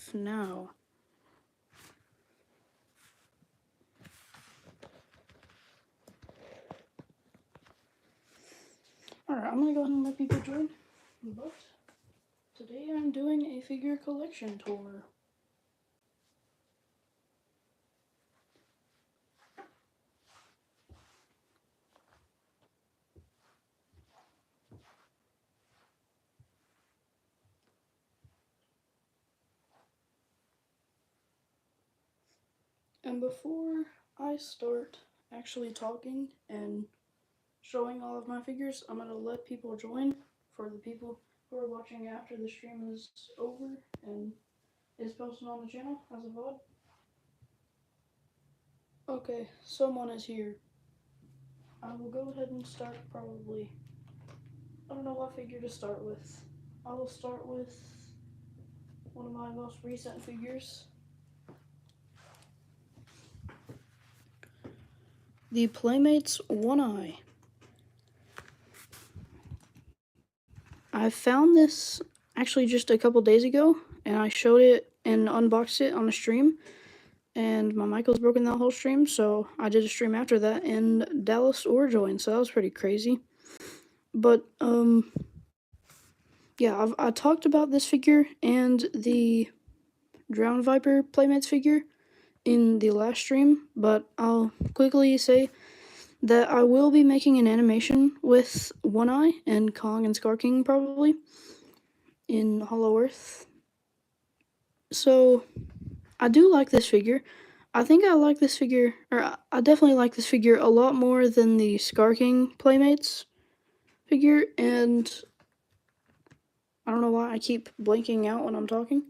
life now. Alright, I'm gonna go ahead and let people join, but today I'm doing a figure collection tour. And before I start actually talking and showing all of my figures, I'm gonna let people join for the people who are watching after the stream is over and is posted on the channel as a VOD. Okay, someone is here. I will go ahead and start probably. I don't know what figure to start with. I will start with one of my most recent figures. The Playmates One Eye. I found this actually just a couple days ago, and I showed it and unboxed it on a stream, and my mic was broken that whole stream, so I did a stream after that, and Dallas Orr joined, so that was pretty crazy. But, yeah, I talked about this figure and the Drowned Viper Playmates figure in the last stream, but I'll quickly say that I will be making an animation with One Eye and Kong and Scar King probably in Hollow Earth. So I do like this figure. I think I like this figure, or I definitely like this figure a lot more than the Scar King Playmates figure, and I don't know why I keep blanking out when I'm talking.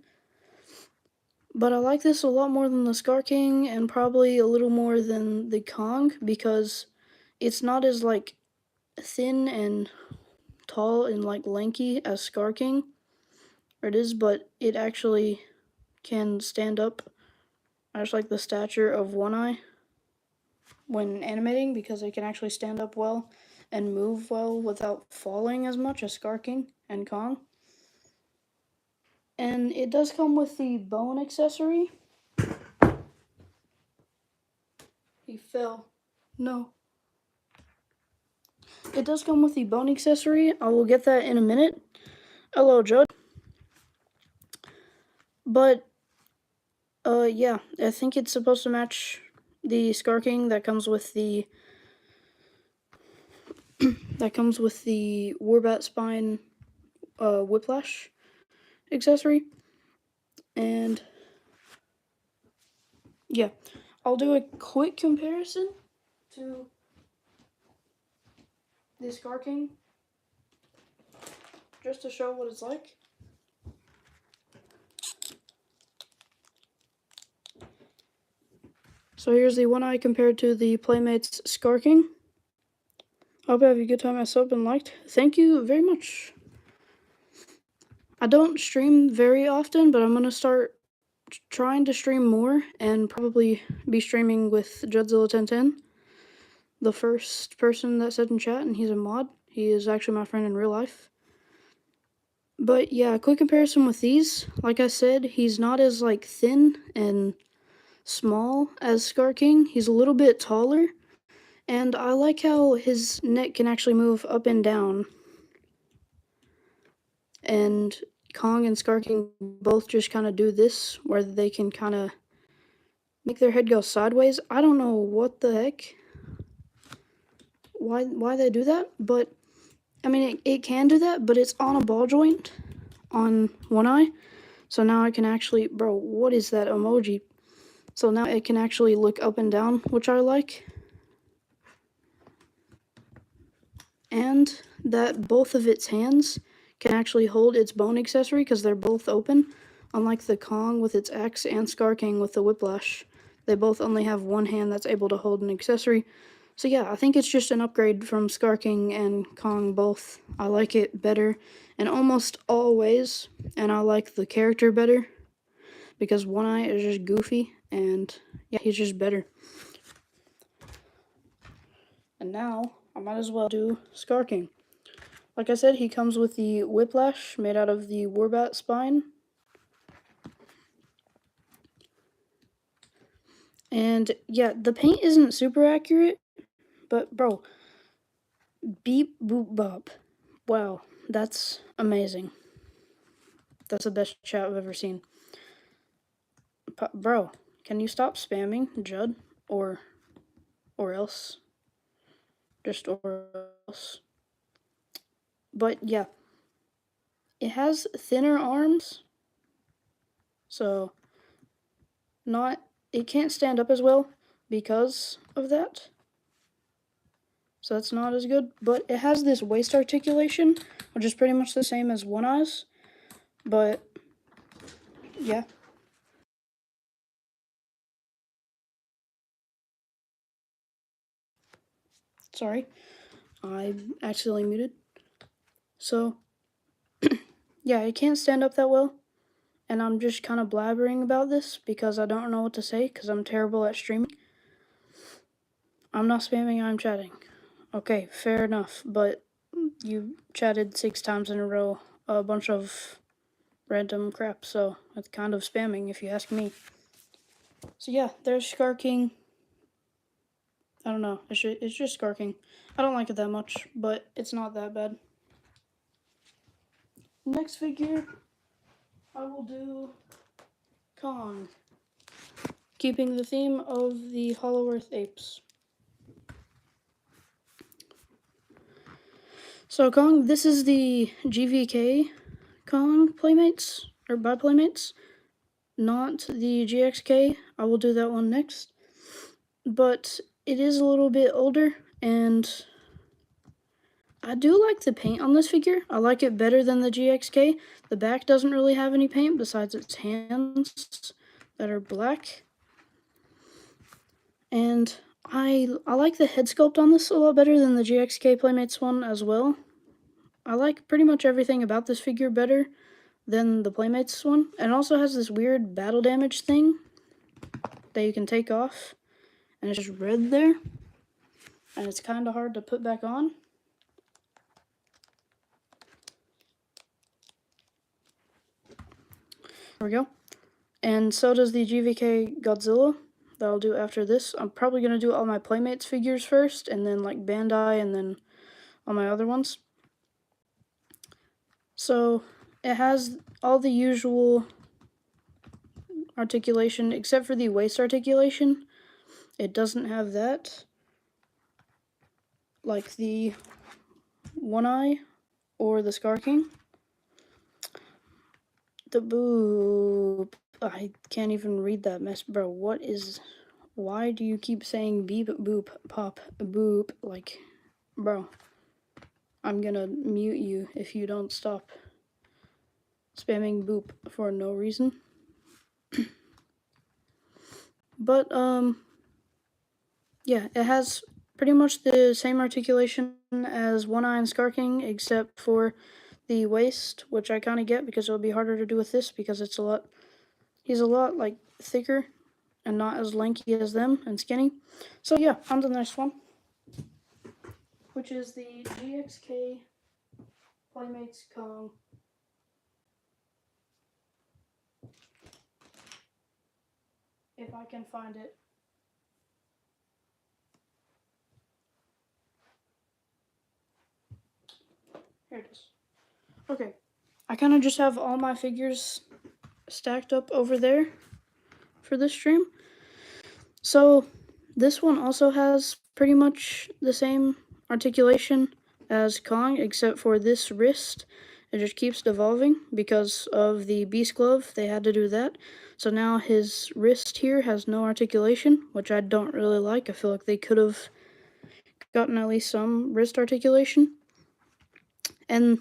But I like this a lot more than the Scar King, and probably a little more than the Kong, because it's not as like thin and tall and like lanky as Scar King, or it is, but it actually can stand up. I just like the stature of One Eye when animating, because it can actually stand up well and move well without falling as much as Scar King and Kong. And it does come with the bone accessory. He fell. No. It does come with the bone accessory. I will get that in a minute. Hello, Judd. But, yeah, I think it's supposed to match the Scar King that comes with the Warbat Spine Whiplash accessory. And yeah, I'll do a quick comparison to the Scar King just to show what it's like. So here's the One Eye compared to the Playmates Scar King. Hope you have a good time. I subbed and liked. Thank you very much. I don't stream very often, but I'm going to start trying to stream more and probably be streaming with Judzilla1010, the first person that said in chat, and he's a mod. He is actually my friend in real life. But yeah, quick comparison with these. Like I said, he's not as like thin and small as Scar King. He's a little bit taller, and I like how his neck can actually move up and down. And Kong and Scar King both just kind of do this, where they can kind of make their head go sideways. I don't know what the heck, why they do that, but I mean, it can do that, but it's on a ball joint on One Eye. So now I can actually, bro, what is that emoji? So now it can actually look up and down, which I like. And that both of its hands can actually hold its bone accessory because they're both open. Unlike the Kong with its axe and Scar King with the whiplash, they both only have one hand that's able to hold an accessory. So yeah, I think it's just an upgrade from Scar King and Kong both. I like it better in almost all ways, and I like the character better because One Eye is just goofy, and yeah, he's just better. And now, I might as well do Scar King. Like I said, he comes with the whiplash made out of the Warbat spine. And yeah, the paint isn't super accurate, but bro, beep boop bop. Wow, that's amazing. That's the best chat I've ever seen. Bro, can you stop spamming Judd or else? Just or else. But yeah, it has thinner arms, so not it can't stand up as well because of that. So that's not as good, but it has this waist articulation, which is pretty much the same as One Eye's, but yeah. Sorry, I accidentally muted. So yeah, it can't stand up that well, and I'm just kind of blabbering about this because I don't know what to say because I'm terrible at streaming. I'm not spamming, I'm chatting. Okay, fair enough, but you chatted 6 times in a row a bunch of random crap, so it's kind of spamming if you ask me. So yeah, there's Scar King. I don't know, it's just Scar King. I don't like it that much, but it's not that bad. Next figure, I will do Kong, keeping the theme of the Hollow Earth apes. So Kong, this is the GVK Kong Playmates, or by Playmates, not the GXK. I will do that one next. But it is a little bit older, and I do like the paint on this figure. I like it better than the GXK. The back doesn't really have any paint besides its hands that are black. And I like the head sculpt on this a lot better than the GXK Playmates one as well. I like pretty much everything about this figure better than the Playmates one. And it also has this weird battle damage thing that you can take off. And it's just red there. And it's kind of hard to put back on. There we go. And so does the GVK Godzilla that I'll do after this. I'm probably going to do all my Playmates figures first, and then like Bandai, and then all my other ones. So it has all the usual articulation, except for the waist articulation. It doesn't have that, like the One Eye or the Scar King. The boop. I can't even read that mess, bro. What is... Why do you keep saying beep, boop, pop, boop? Like, bro, I'm gonna mute you if you don't stop spamming boop for no reason. But, yeah, it has pretty much the same articulation as One Eye and Scar King, except for the waist, which I kind of get because it would be harder to do with this because it's a lot... He's a lot, like, thicker and not as lanky as them and skinny. So yeah, on to the next one, which is the GXK Playmates Kong. If I can find it. Here it is. Okay, I kind of just have all my figures stacked up over there for this stream. So this one also has pretty much the same articulation as Kong, except for this wrist. It just keeps devolving because of the Beast Glove. They had to do that. So now his wrist here has no articulation, which I don't really like. I feel like they could have gotten at least some wrist articulation. And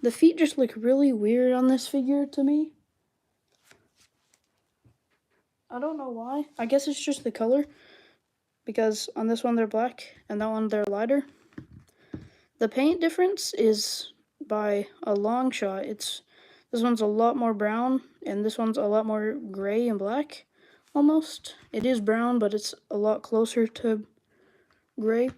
the feet just look really weird on this figure to me. I don't know why. I guess it's just the color, because on this one they're black and that one they're lighter. The paint difference is by a long shot. This one's a lot more brown and this one's a lot more gray and black almost. It is brown, but it's a lot closer to gray.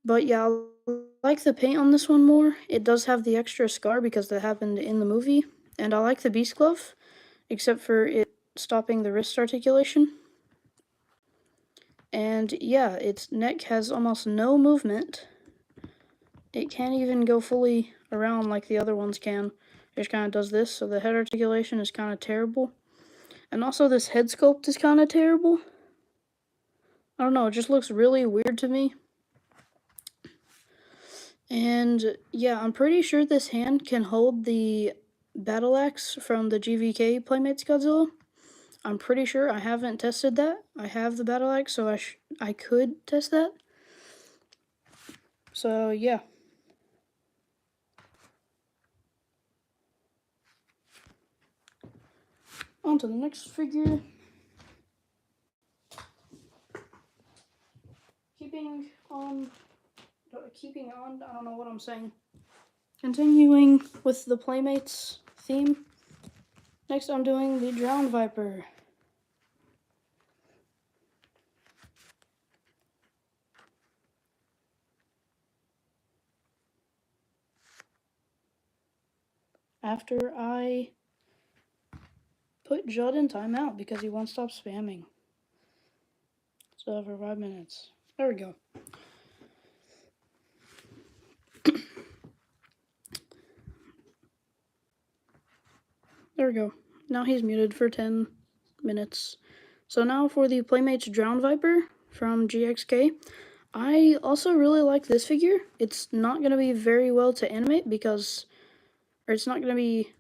But yeah, I like the paint on this one more. It does have the extra scar because that happened in the movie. And I like the Beast Glove, except for it stopping the wrist articulation. And yeah, its neck has almost no movement. It can't even go fully around like the other ones can. It just kind of does this, so the head articulation is kind of terrible. And also this head sculpt is kind of terrible. I don't know, it just looks really weird to me. And yeah, I'm pretty sure this hand can hold the battle axe from the GVK Playmates Godzilla. I'm pretty sure. I haven't tested that. I have the battle axe, so I could test that. So yeah. On to the next figure. Keeping on, I don't know what I'm saying. Continuing with the Playmates theme. Next I'm doing the Drowned Viper. After I put Judd in timeout because he won't stop spamming. So for 5 minutes. There we go. There we go. Now he's muted for 10 minutes. So now for the Playmates Drowned Viper from GXK. I also really like this figure. It's not going to be very well to animate because, or it's not going to be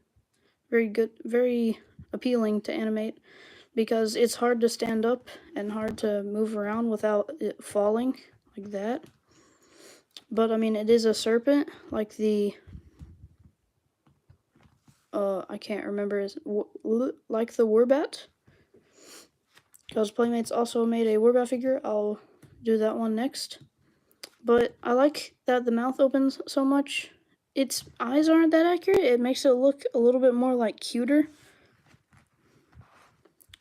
very appealing to animate because it's hard to stand up and hard to move around without it falling like that. But I mean, it is a serpent, like the I can't remember, like the Warbat. Because Playmates also made a Warbat figure. I'll do that one next. But I like that the mouth opens so much. Its eyes aren't that accurate. It makes it look a little bit more like cuter.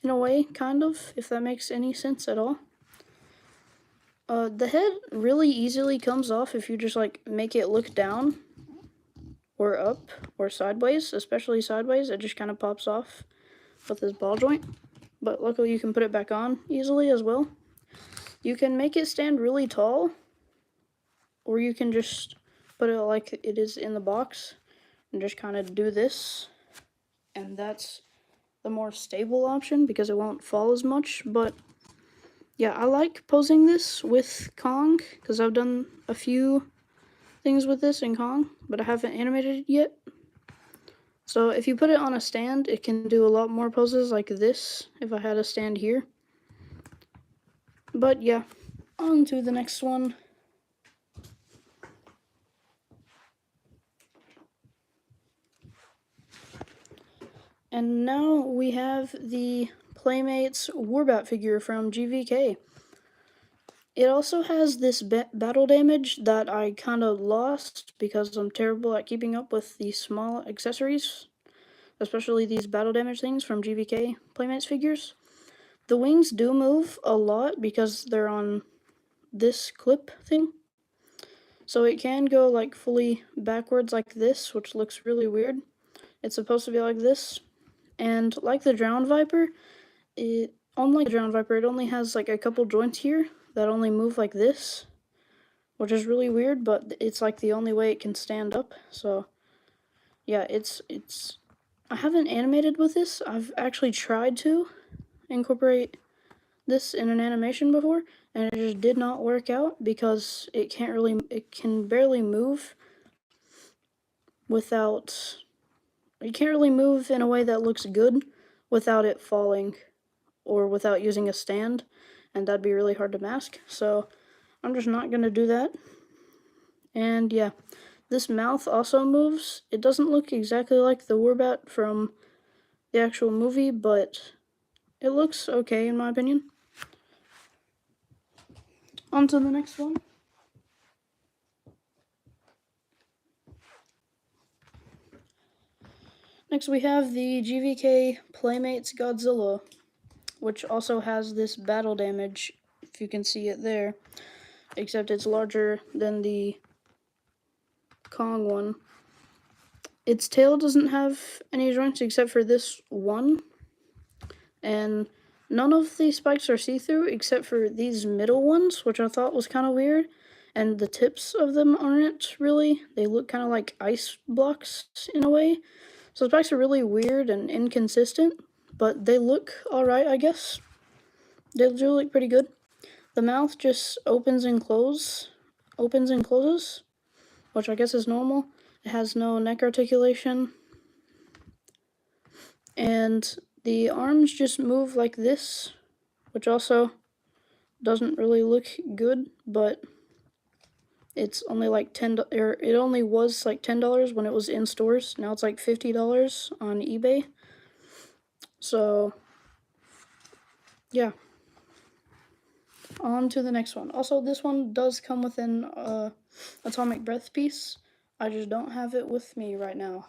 In a way, kind of, if that makes any sense at all. The head really easily comes off if you just like make it look down or up or sideways, especially sideways. It just kind of pops off with this ball joint. But luckily you can put it back on easily as well. You can make it stand really tall, or you can just put it like it is in the box and just kind of do this, and that's the more stable option because it won't fall as much. But yeah, I like posing this with Kong because I've done a few things with this in Kong, but I haven't animated it yet. So if you put it on a stand, it can do a lot more poses like this if I had a stand here. But yeah, on to the next one. And now we have the Playmates Warbat figure from GVK. It also has this battle damage that I kind of lost because I'm terrible at keeping up with the small accessories, especially these battle damage things from GVK Playmates figures. The wings do move a lot because they're on this clip thing. So it can go like fully backwards like this, which looks really weird. It's supposed to be like this. And like the Drowned Viper, unlike the Drowned Viper, it only has like a couple joints here that only move like this, which is really weird, but it's like the only way it can stand up. So yeah, I haven't animated with this. I've actually tried to incorporate this in an animation before, and it just did not work out because it can barely move without, it can't really move in a way that looks good without it falling or without using a stand, and that'd be really hard to mask. So I'm just not gonna do that. And yeah, this mouth also moves. It doesn't look exactly like the Warbat from the actual movie, but it looks okay in my opinion. On to the next one. Next we have the GVK Playmates Godzilla, which also has this battle damage, if you can see it there, except it's larger than the Kong one. Its tail doesn't have any joints except for this one, and None of the spikes are see-through except for these middle ones, which I thought was kind of weird. And the tips of them aren't really. They look kind of like ice blocks in a way. So the spikes are really weird and inconsistent, but they look alright, I guess. They do look pretty good. The mouth just opens and closes, which I guess is normal. It has no neck articulation. And the arms just move like this, which also doesn't really look good, but it's only like it only was like $10 when it was in stores. Now it's like $50 on eBay. So yeah, on to the next one. Also, this one does come with an atomic breath piece. I just don't have it with me right now.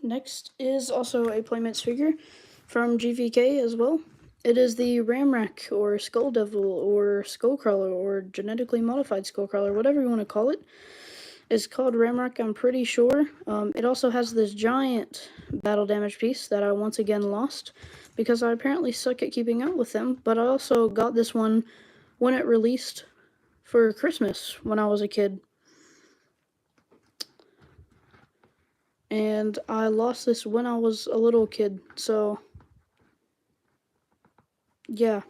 Next is also a Playmates figure from GVK as well. It is the Ramrack, or Skull Devil, or Skullcrawler, or genetically modified Skullcrawler, whatever you want to call it. It's called Ramrack, I'm pretty sure. It also has this giant battle damage piece that I once again lost because I apparently suck at keeping up with them, but I also got this one when it released for Christmas when I was a kid. And I lost this when I was a little kid, so yeah.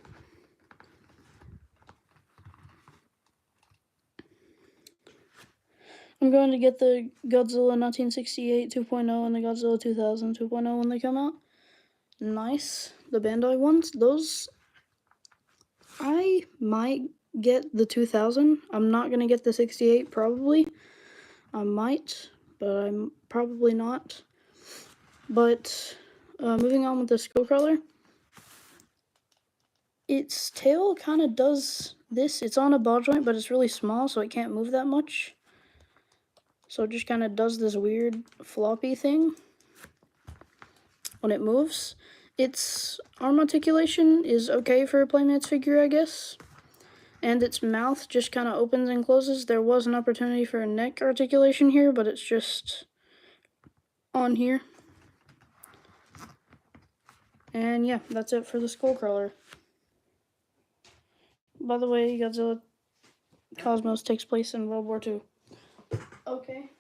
I'm going to get the Godzilla 1968 2.0 and the Godzilla 2000 2.0 when they come out. Nice. The Bandai ones, those, I might get the 2000. I'm not going to get the 68 probably. I might, but I'm probably not. But moving on with the Skullcrawler. Its tail kind of does this. It's on a ball joint, but it's really small, so it can't move that much. So it just kind of does this weird floppy thing when it moves. Its arm articulation is okay for a Playmates figure, I guess. And its mouth just kind of opens and closes. There was an opportunity for a neck articulation here, but it's just on here. And yeah, that's it for the Skullcrawler. By the way, Godzilla Cosmos takes place in World War II. Okay.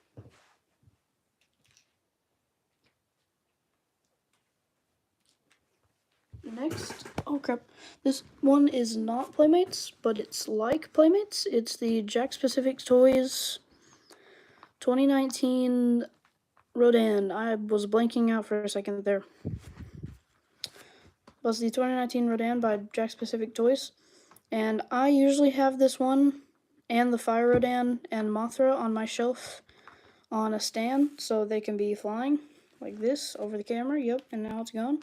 Next, oh crap, this one is not Playmates, but it's like Playmates. It's the Jakks Pacific Toys 2019 Rodan. I was blanking out for a second there. Was the 2019 Rodan by Jakks Pacific Toys, and I usually have this one and the Fire Rodan and Mothra on my shelf on a stand so they can be flying like this over the camera. Yep, and now it's gone.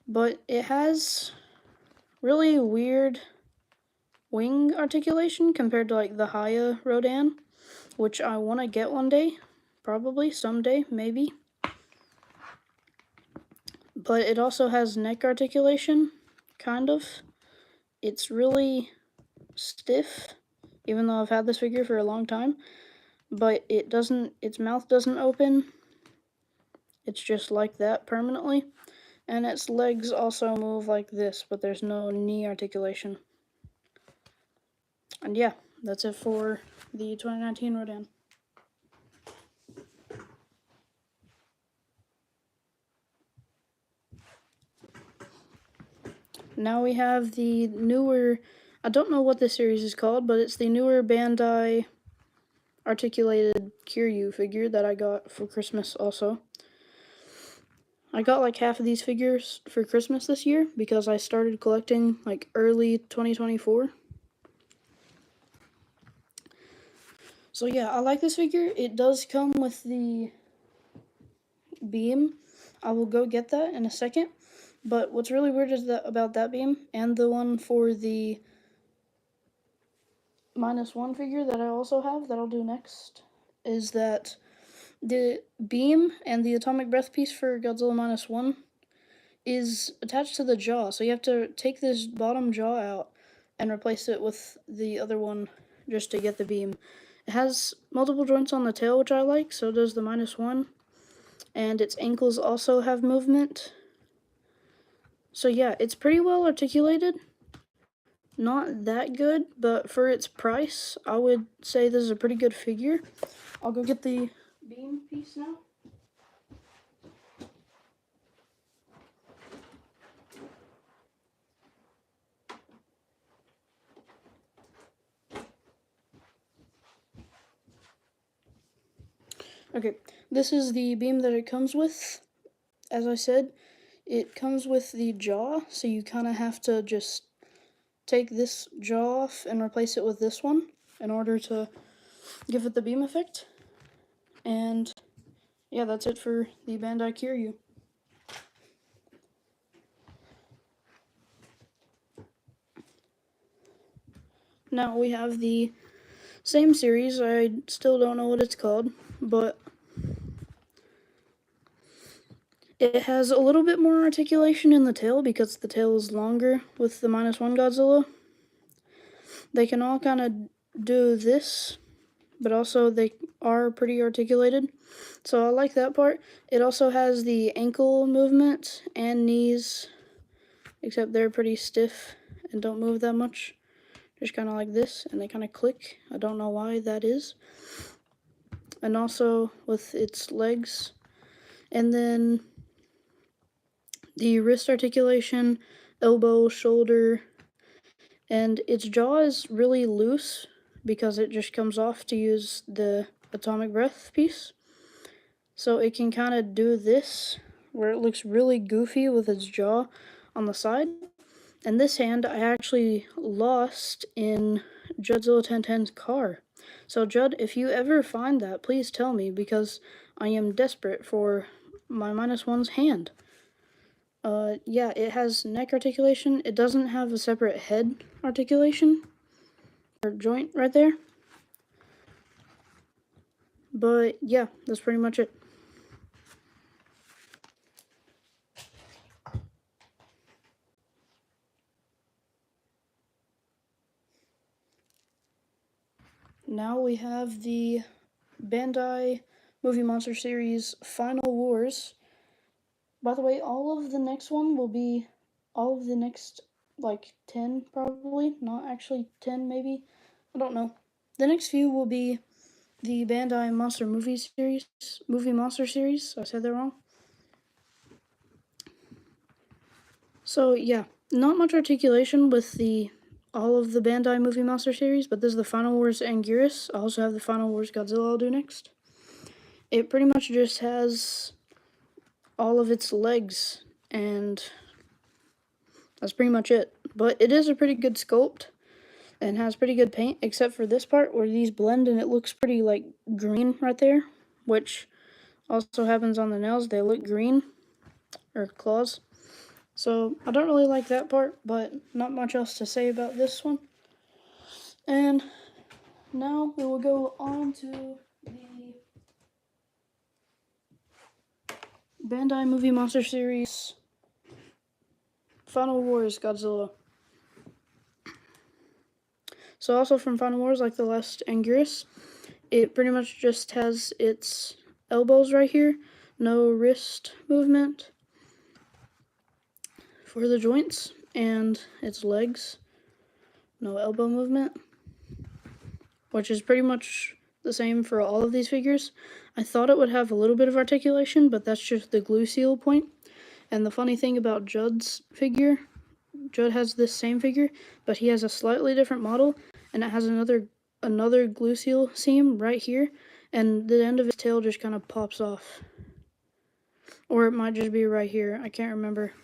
But it has really weird wing articulation compared to like the Haya Rodan, which I want to get one day, probably someday, maybe. But it also has neck articulation, kind of. It's really stiff, even though I've had this figure for a long time. But it doesn't, its mouth doesn't open. It's just like that permanently. And its legs also move like this, but there's no knee articulation. And yeah, that's it for the 2019 Rodan. Now we have the newer, I don't know what this series is called, but it's the newer Bandai articulated Kiryu figure that I got for Christmas also. I got like half of these figures for Christmas this year because I started collecting like early 2024. So yeah, I like this figure. It does come with the beam. I will go get that in a second. But what's really weird is that about that beam and the one for the -1 figure that I also have that I'll do next is that the beam and the atomic breath piece for Godzilla -1 is attached to the jaw. So you have to take this bottom jaw out and replace it with the other one just to get the beam. It has multiple joints on the tail, which I like, so does the -1. And its ankles also have movement. So yeah, it's pretty well articulated. Not that good, but for its price, I would say this is a pretty good figure. I'll go get the beam piece now. Okay, this is the beam that it comes with. As I said, it comes with the jaw, so you kind of have to just take this jaw off and replace it with this one in order to give it the beam effect. And yeah, that's it for the Bandai Kaiju. Now we have the same series. I still don't know what it's called, but it has a little bit more articulation in the tail because the tail is longer with the -1 Godzilla. They can all kind of do this, but also they are pretty articulated. So I like that part. It also has the ankle movement and knees, except they're pretty stiff and don't move that much. Just kind of like this, and they kind of click. I don't know why that is. And also with its legs. And then the wrist articulation, elbow, shoulder, and its jaw is really loose because it just comes off to use the atomic breath piece. So it can kind of do this, where it looks really goofy with its jaw on the side. And this hand I actually lost in Judzilla 1010's car. So Judd, if you ever find that, please tell me, because I am desperate for my -1's hand. Yeah, it has neck articulation. It doesn't have a separate head articulation or joint right there. But yeah, that's pretty much it. Now we have the Bandai Movie Monster Series Final Wars. By the way, all of the next one will be all of the next, like, 10 probably. Not actually 10 maybe. I don't know. The next few will be the Bandai Monster Movie Monster Series. I said that wrong. So yeah, not much articulation with all of the Bandai Movie Monster series, but this is the Final Wars Anguirus. I also have the Final Wars Godzilla I'll do next. It pretty much just has all of its legs, and that's pretty much it. But it is a pretty good sculpt and has pretty good paint, except for this part where these blend and it looks pretty like green right there, which also happens on the nails. They look green, or claws. So I don't really like that part, but not much else to say about this one. And now we will go on to the Bandai Movie Monster Series Final Wars Godzilla. So also from Final Wars, like the last Anguirus, it pretty much just has its elbows right here, no wrist movement for the joints, and its legs, no elbow movement, which is pretty much the same for all of these figures. I thought it would have a little bit of articulation, but that's just the glue seal point. And the funny thing about Judd's figure, Judd has this same figure, but he has a slightly different model, and it has another glue seal seam right here, and the end of his tail just kind of pops off. Or it might just be right here, I can't remember.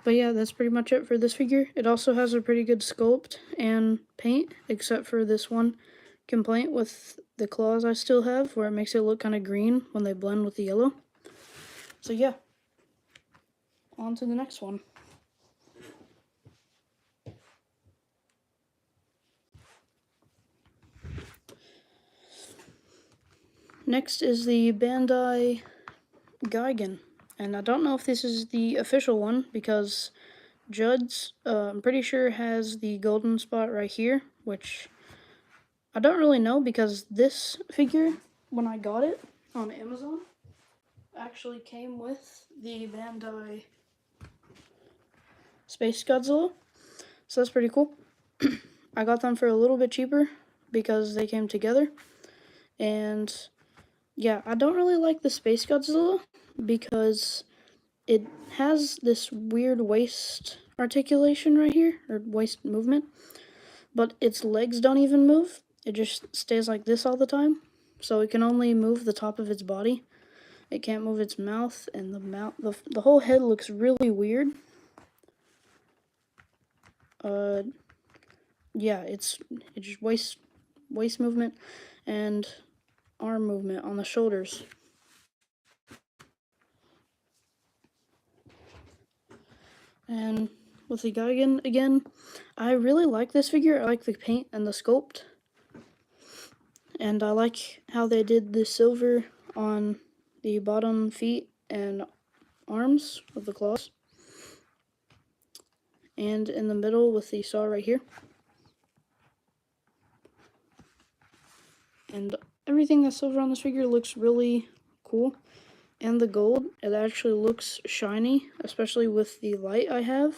But yeah, that's pretty much it for this figure. It also has a pretty good sculpt and paint, except for this one complaint with the claws I still have, where it makes it look kind of green when they blend with the yellow. So yeah, on to the next one. Next is the Bandai Gigan, and I don't know if this is the official one because Judd's, I'm pretty sure has the golden spot right here, which I don't really know because this figure, when I got it on Amazon, actually came with the Bandai Space Godzilla, so that's pretty cool. I got them for a little bit cheaper because they came together, and yeah, I don't really like the Space Godzilla because it has this weird waist articulation right here, or waist movement, but its legs don't even move. It just stays like this all the time, so it can only move the top of its body. It can't move its mouth, and the whole head looks really weird. Yeah, it's just waist movement and arm movement on the shoulders. And with the Gigan again, I really like this figure. I like the paint and the sculpt. And I like how they did the silver on the bottom feet and arms of the claws. And in the middle with the saw right here. And everything that's silver on this figure looks really cool. And the gold, it actually looks shiny, especially with the light I have.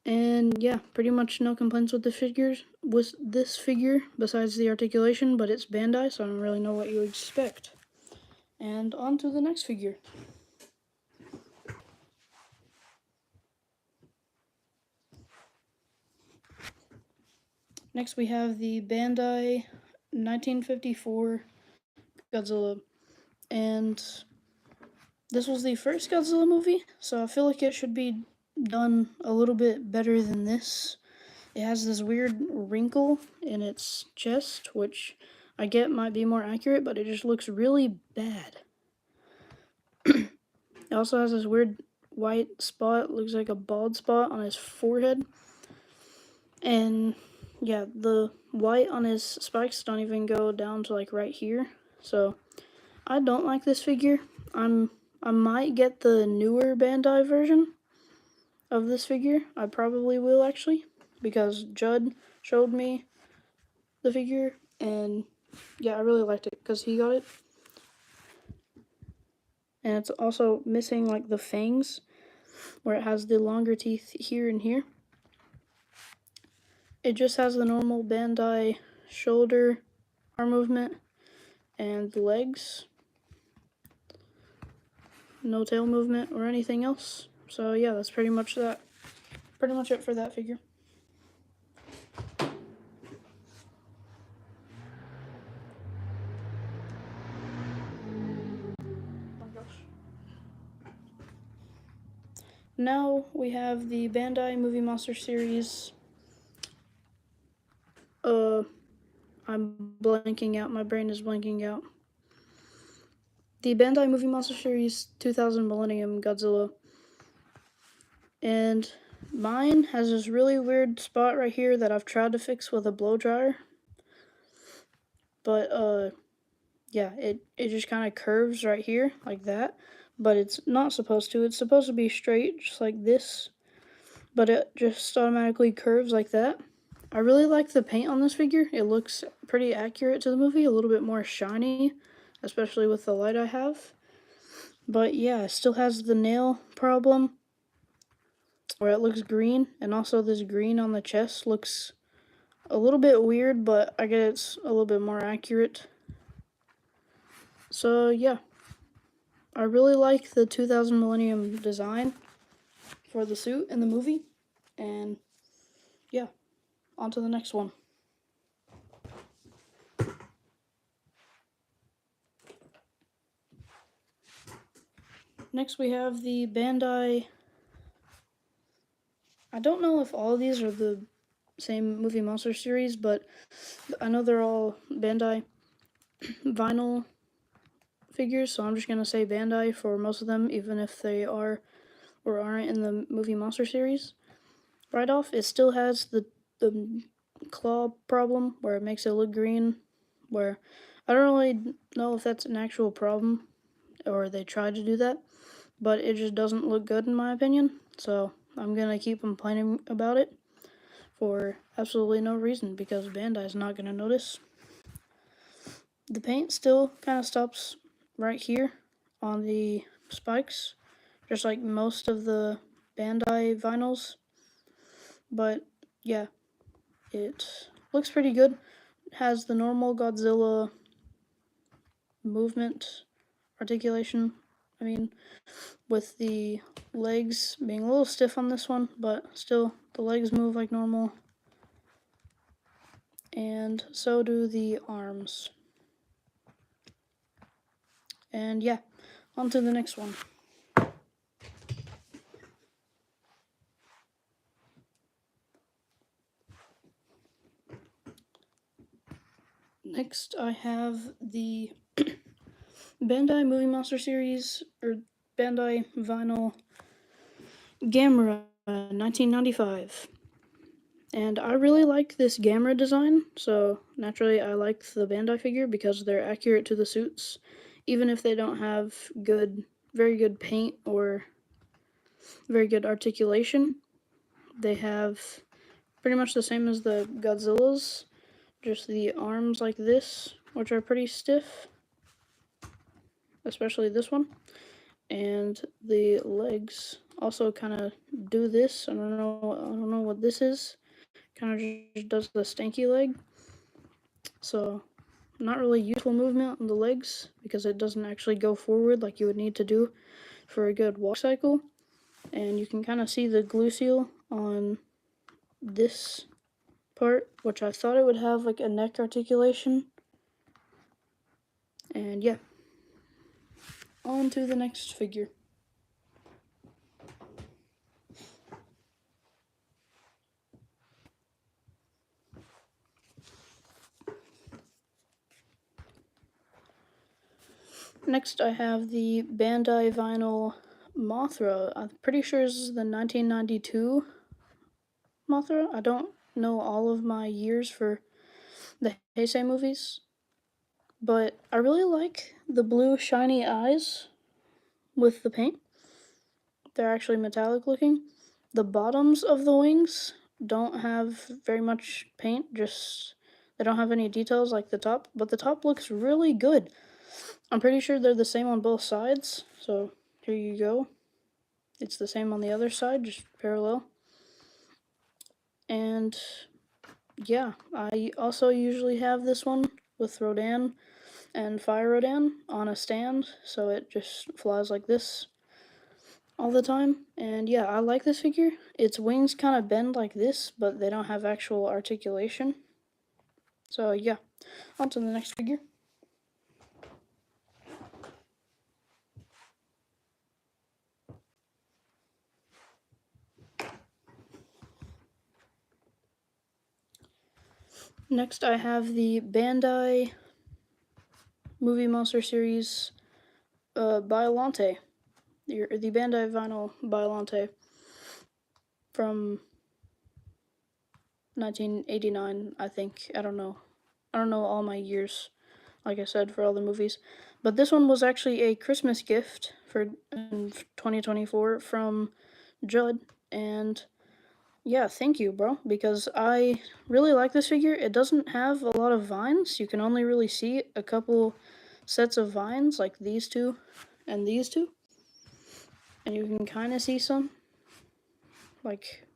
And yeah, pretty much no complaints with this figure besides the articulation, but it's Bandai, so I don't really know what you expect. And on to the next figure. Next we have the Bandai 1954 Godzilla, and this was the first Godzilla movie, so I feel like it should be done a little bit better than this. It has this weird wrinkle in its chest, which I get might be more accurate, but it just looks really bad. It also has this weird white spot, looks like a bald spot on his forehead. And yeah, the white on his spikes don't even go down to like right here. So I don't like this figure. I might get the newer Bandai version of this figure. I probably will actually, because Judd showed me the figure, and yeah, I really liked it because he got it. And it's also missing like the fangs, where it has the longer teeth here and here. It just has the normal Bandai shoulder, arm movement, and the legs. No tail movement or anything else. So yeah, that's pretty much it for that figure. Now we have the Bandai Movie Monster Series. I'm blanking out. My brain is blanking out. The Bandai Movie Monster Series 2000 Millennium Godzilla. And mine has this really weird spot right here that I've tried to fix with a blow dryer. But yeah, it just kind of curves right here like that. But it's not supposed to. It's supposed to be straight, just like this. But it just automatically curves like that. I really like the paint on this figure. It looks pretty accurate to the movie, a little bit more shiny, especially with the light I have. But yeah, it still has the nail problem where it looks green, and also this green on the chest looks a little bit weird, but I guess it's a little bit more accurate. So yeah, I really like the 2000 Millennium design for the suit in the movie, and yeah, on to the next one. Next we have the Bandai. I don't know if all of these are the same Movie Monster series, but I know they're all Bandai vinyl figures, so I'm just going to say Bandai for most of them, even if they are or aren't in the Movie Monster series. Right off, it still has the claw problem where it makes it look green, where I don't really know if that's an actual problem or they tried to do that, but it just doesn't look good in my opinion. So I'm gonna keep complaining about it for absolutely no reason because Bandai's not gonna notice. The paint still kind of stops right here on the spikes, just like most of the Bandai vinyls. But yeah, it looks pretty good. It has the normal Godzilla movement articulation. I mean, with the legs being a little stiff on this one, but still the legs move like normal. And so do the arms. And yeah, on to the next one. Next, I have the Bandai Movie Monster Series, or Bandai Vinyl Gamera 1995. And I really like this Gamera design, so naturally I like the Bandai figure because they're accurate to the suits, even if they don't have very good paint or very good articulation. They have pretty much the same as the Godzillas, just the arms like this, which are pretty stiff, especially this one, and the legs also kind of do this. I don't know what this is. Kind of just does the stanky leg. So not really useful movement on the legs because it doesn't actually go forward like you would need to do for a good walk cycle. And you can kind of see the glue seal on this part, which I thought it would have like a neck articulation. And yeah, on to the next figure. Next, I have the Bandai Vinyl Mothra. I'm pretty sure this is the 1992 Mothra. I don't know all of my years for the Heisei movies, but I really like the blue shiny eyes with the paint. They're actually metallic looking. The bottoms of the wings don't have very much paint, they don't have any details like the top, but the top looks really good. I'm pretty sure they're the same on both sides, so here you go. It's the same on the other side, just parallel. And yeah, I also usually have this one with Rodan and Fire Rodan on a stand, so it just flies like this all the time. And yeah, I like this figure. Its wings kind of bend like this, but they don't have actual articulation. So yeah, on to the next figure. Next, I have the Bandai Movie Monster Series Biolante, the Bandai Vinyl Biolante from 1989, I think. I don't know all my years, like I said, for all the movies. But this one was actually a Christmas gift for 2024 from Judd, and yeah, thank you, bro, because I really like this figure. It doesn't have a lot of vines. You can only really see a couple sets of vines, like these two and these two. And you can kind of see some, like,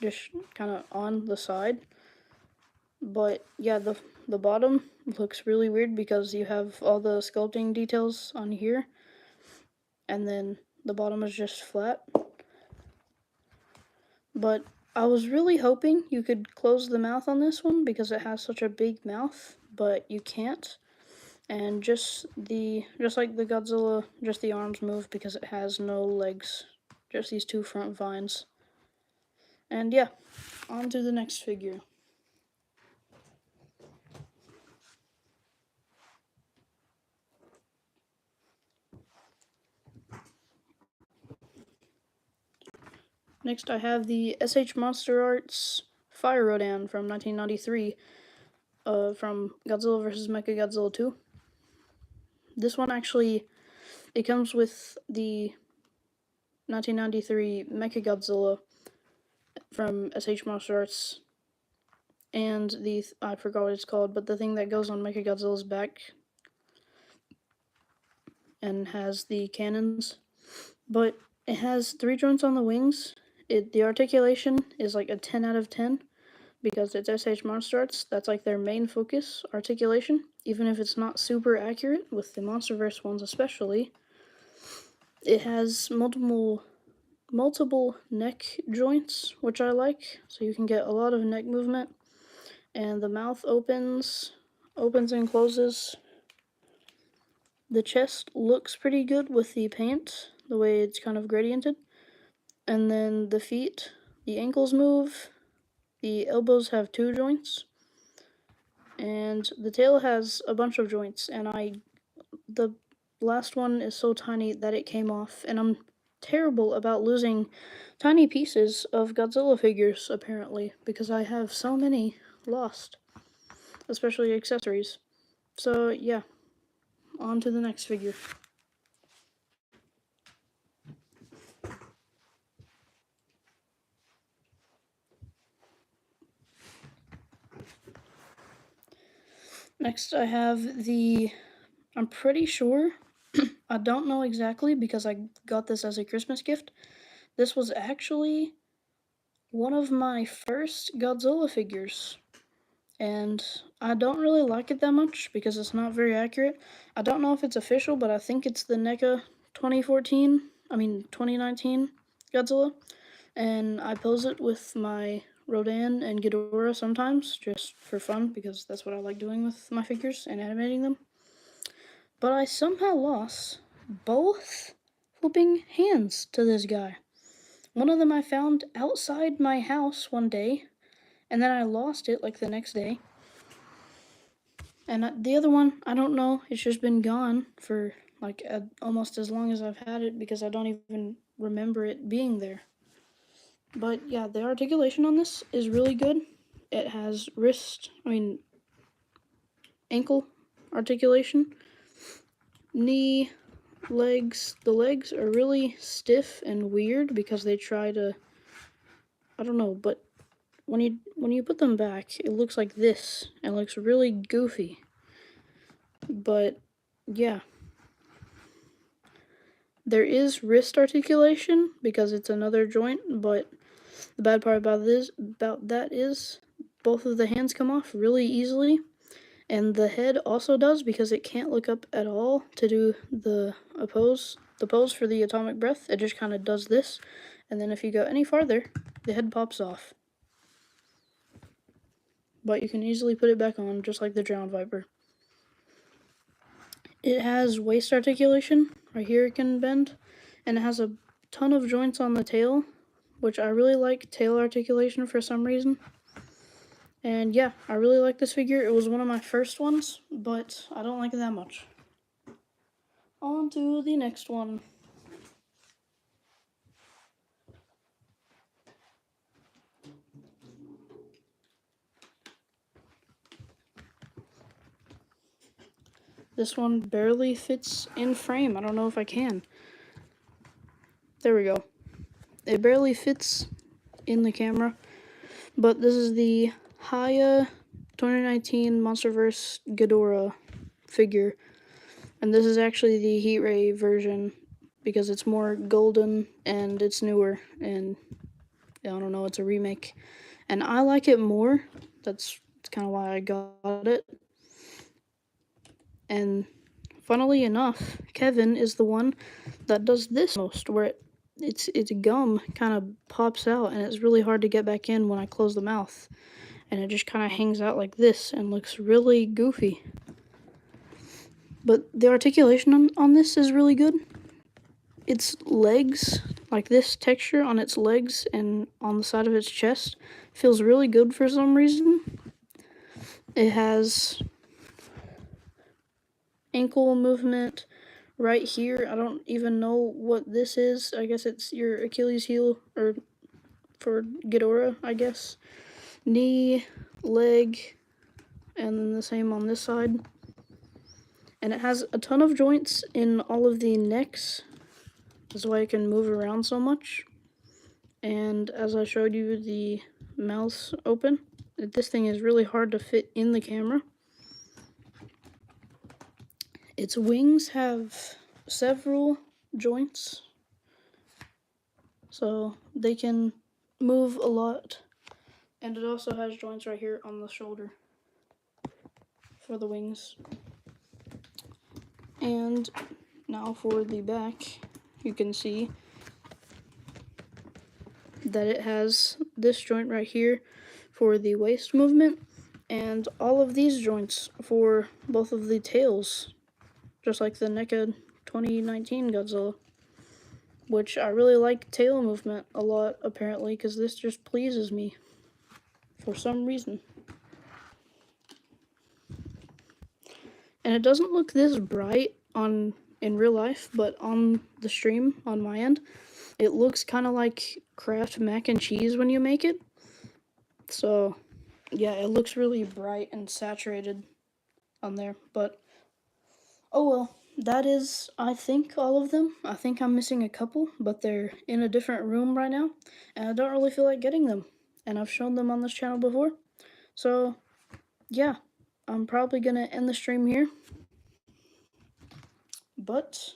just kind of on the side. But yeah, the bottom looks really weird because you have all the sculpting details on here, and then the bottom is just flat. But I was really hoping you could close the mouth on this one because it has such a big mouth, but you can't. And just like the Godzilla, just the arms move because it has no legs, just these two front vines. And yeah, on to the next figure. Next, I have the SH Monster Arts Fire Rodan from 1993, from Godzilla vs. Mechagodzilla 2. This one actually, it comes with the 1993 Mechagodzilla from SH Martial Arts, and I forgot what it's called, but the thing that goes on Mechagodzilla's back and has the cannons. But it has 3 joints on the wings. The articulation is like a 10 out of 10 because it's SH Monster Arts. That's like their main focus, articulation, even if it's not super accurate with the MonsterVerse ones especially. It has multiple neck joints, which I like, so you can get a lot of neck movement. And the mouth opens and closes. The chest looks pretty good with the paint, the way it's kind of gradiented. And then the feet, the ankles move, the elbows have 2 joints, and the tail has a bunch of joints, and the last one is so tiny that it came off, and I'm terrible about losing tiny pieces of Godzilla figures, apparently, because I have so many lost, especially accessories. So yeah, on to the next figure. Next I have I'm pretty sure, I don't know exactly because I got this as a Christmas gift. This was actually one of my first Godzilla figures, and I don't really like it that much because it's not very accurate. I don't know if it's official, but I think it's the NECA 2019 Godzilla, and I pose it with my Rodan and Ghidorah sometimes, just for fun, because that's what I like doing with my figures and animating them. But I somehow lost both flipping hands to this guy. One of them I found outside my house one day, and then I lost it like the next day. And the other one, I don't know, it's just been gone for like almost as long as I've had it because I don't even remember it being there. But yeah, the articulation on this is really good. It has ankle articulation, knee, legs. The legs are really stiff and weird because they try to, I don't know, but when you put them back, it looks like this. It looks really goofy. But yeah. There is wrist articulation because it's another joint, but the bad part about that is both of the hands come off really easily, and the head also does because it can't look up at all to do the pose for the atomic breath. It just kind of does this, and then if you go any farther, the head pops off. But you can easily put it back on just like the Drowned Viper. It has waist articulation. Right here it can bend, and it has a ton of joints on the tail, which I really like tail articulation for some reason. And yeah, I really like this figure. It was one of my first ones, but I don't like it that much. On to the next one. This one barely fits in frame. I don't know if I can. There we go. It barely fits in the camera, but this is the Haya 2019 MonsterVerse Ghidorah figure, and this is actually the Heat Ray version because it's more golden and it's newer, and I don't know, it's a remake, and I like it more. That's kind of why I got it. And funnily enough, Kevin is the one that does this most, where its gum kind of pops out and it's really hard to get back in when I close the mouth, and it just kind of hangs out like this and looks really goofy. But the articulation on this is really good. Its legs, like this texture on its legs and on the side of its chest, feels really good for some reason. It has ankle movement right here. I don't even know what this is. I guess it's your Achilles heel, or for Ghidorah, I guess. Knee, leg, and then the same on this side. And it has a ton of joints in all of the necks That's why it can move around so much. And as I showed you the mouth open, this thing is really hard to fit in the camera. Its wings have several joints, so they can move a lot. And it also has joints right here on the shoulder for the wings. And now for the back, you can see that it has this joint right here for the waist movement, and all of these joints for both of the tails, just like the NECA 2019 Godzilla, which I really like tail movement a lot, apparently, because this just pleases me for some reason. And it doesn't look this bright in real life, but on the stream on my end, it looks kind of like Kraft mac and cheese when you make it. So yeah, it looks really bright and saturated on there, but oh well. That is, I think, all of them. I think I'm missing a couple, but they're in a different room right now, and I don't really feel like getting them. And I've shown them on this channel before. So yeah, I'm probably gonna end the stream here. But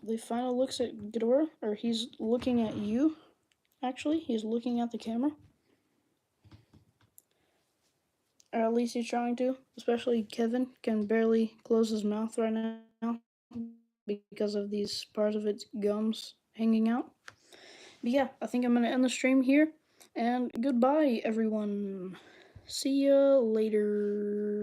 the final looks at Ghidorah, or he's looking at you, actually. He's looking at the camera. Or at least he's trying to. Especially Kevin can barely close his mouth right now because of these parts of its gums hanging out. But yeah, I think I'm gonna end the stream here. And goodbye, everyone. See ya later.